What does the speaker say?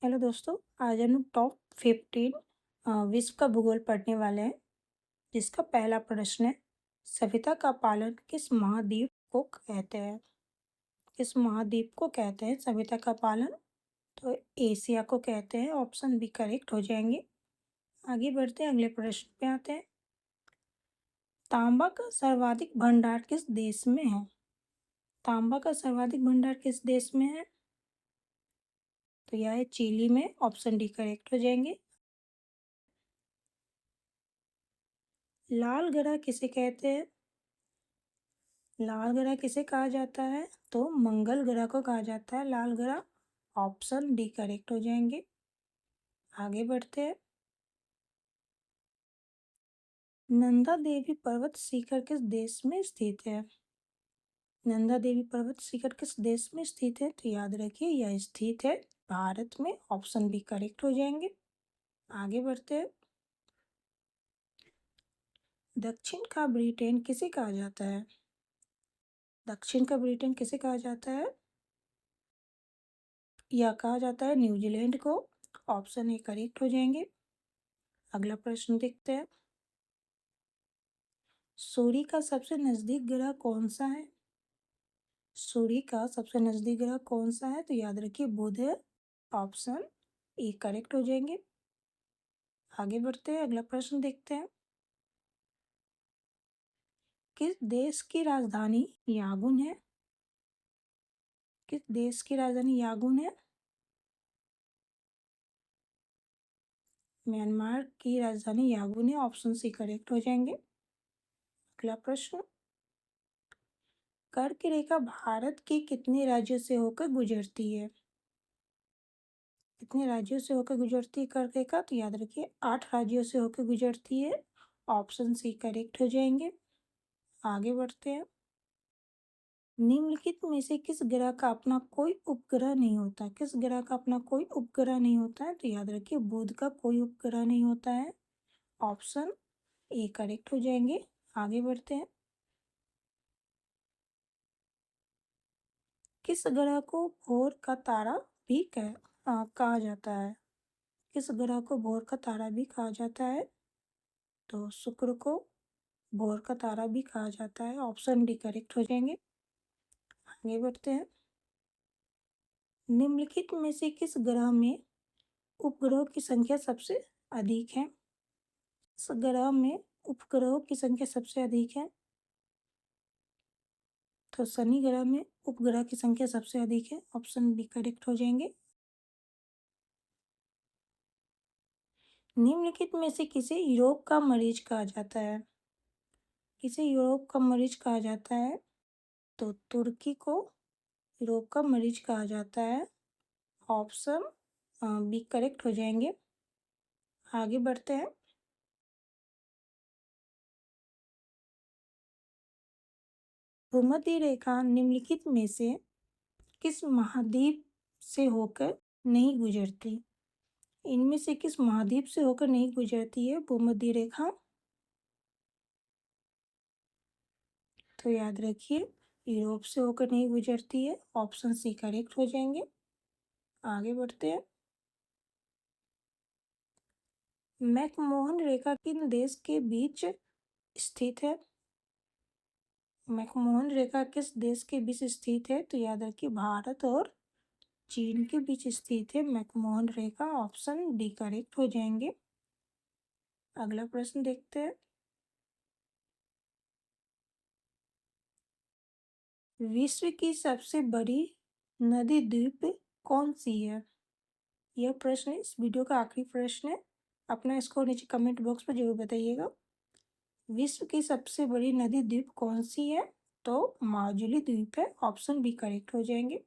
Hello दोस्तों, आज हम लोग टॉप 15 विश्व का भूगोल पढ़ने वाले हैं, जिसका पहला प्रश्न है, सभ्यता का पालन किस महाद्वीप को कहते हैं? किस महाद्वीप को कहते हैं सभ्यता का पालन? तो एशिया को कहते हैं। ऑप्शन बी करेक्ट हो जाएंगे। आगे बढ़ते हैं, अगले प्रश्न पे आते हैं। तांबा का सर्वाधिक भंडार किस देश में है? तांबा का सर्वाधिक भंडार किस देश में है? तो यह है चिली में। ऑप्शन डी करेक्ट हो जाएंगे। लाल ग्रह किसे कहते हैं? लाल ग्रह किसे कहा जाता है? तो मंगल ग्रह को कहा जाता है लाल ग्रह। ऑप्शन डी करेक्ट हो जाएंगे। आगे बढ़ते हैं। नंदा देवी पर्वत शिखर किस देश में स्थित है? नंदा देवी पर्वत शिखर किस देश में स्थित है? तो याद रखिए यह स्थित है भारत में। ऑप्शन बी करेक्ट हो जाएंगे। आगे बढ़ते हैं। दक्षिण का ब्रिटेन किसे कहा जाता है? दक्षिण का ब्रिटेन किसे कहा जाता है? यह कहा जाता है न्यूजीलैंड को। ऑप्शन ए करेक्ट हो जाएंगे। अगला प्रश्न देखते हैं। सूर्य का सबसे नजदीक ग्रह कौन सा है? सूर्य का सबसे नजदीक ग्रह कौन सा है? तो याद रखिए बुध है। ऑप्शन ए करेक्ट हो जाएंगे। आगे बढ़ते हैं, अगला प्रश्न देखते हैं। किस देश की राजधानी यांगून है? किस देश की राजधानी यांगून है? म्यांमार की राजधानी यांगून है। ऑप्शन सी करेक्ट हो जाएंगे। अगला प्रश्न। कर्क रेखा भारत के कितने राज्यों से होकर गुजरती है? कितने राज्यों से होकर गुजरती है कर्क रेखा? तो याद रखिए 8 राज्यों से होकर गुजरती है। ऑप्शन सी करेक्ट हो जाएंगे। आगे बढ़ते हैं। निम्नलिखित में से किस ग्रह का अपना कोई उपग्रह नहीं होता? किस ग्रह का अपना कोई उपग्रह नहीं होता है? तो याद रखिए बुध का कोई उपग्रह नहीं होता है। ऑप्शन ए करेक्ट हो जाएंगे। आगे बढ़ते हैं। किस ग्रह को भोर का तारा भी कहा जाता है? किस ग्रह को भोर का तारा भी कहा जाता है? तो शुक्र को भोर का तारा भी कहा जाता है। ऑप्शन डी करेक्ट हो जाएंगे। आगे बढ़ते हैं। निम्नलिखित में से किस ग्रह में उपग्रहों की संख्या सबसे अधिक है? इस ग्रह में उपग्रहों की संख्या सबसे अधिक है। तो शनि ग्रह में उपग्रह की संख्या सबसे अधिक है। ऑप्शन बी करेक्ट हो जाएंगे। निम्नलिखित में से किसे यूरोप का मरीज कहा जाता है? किसे यूरोप का मरीज कहा जाता है? तो तुर्की को यूरोप का मरीज कहा जाता है। ऑप्शन बी करेक्ट हो जाएंगे। आगे बढ़ते हैं। भूमध्य रेखा निम्नलिखित में से किस महाद्वीप से होकर नहीं गुजरती? इनमें से किस महाद्वीप से होकर नहीं गुजरती है भूमध्य रेखा? तो याद रखिए यूरोप से होकर नहीं गुजरती है। ऑप्शन सी करेक्ट हो जाएंगे। आगे बढ़ते हैं। मैकमोहन रेखा किन देश के बीच स्थित है? मैकमोहन रेखा किस देश के बीच स्थित है? तो याद रखिए भारत और चीन के बीच स्थित है मैकमोहन रेखा। ऑप्शन डी करेक्ट हो जाएंगे। अगला प्रश्न देखते हैं। विश्व की सबसे बड़ी नदी द्वीप कौन सी है? यह प्रश्न इस वीडियो का आखिरी प्रश्न है। अपना स्कोर नीचे कमेंट बॉक्स में जरूर बताइएगा। विश्व की सबसे बड़ी नदी द्वीप कौन सी है? तो माजुली द्वीप है। ऑप्शन बी करेक्ट हो जाएंगे।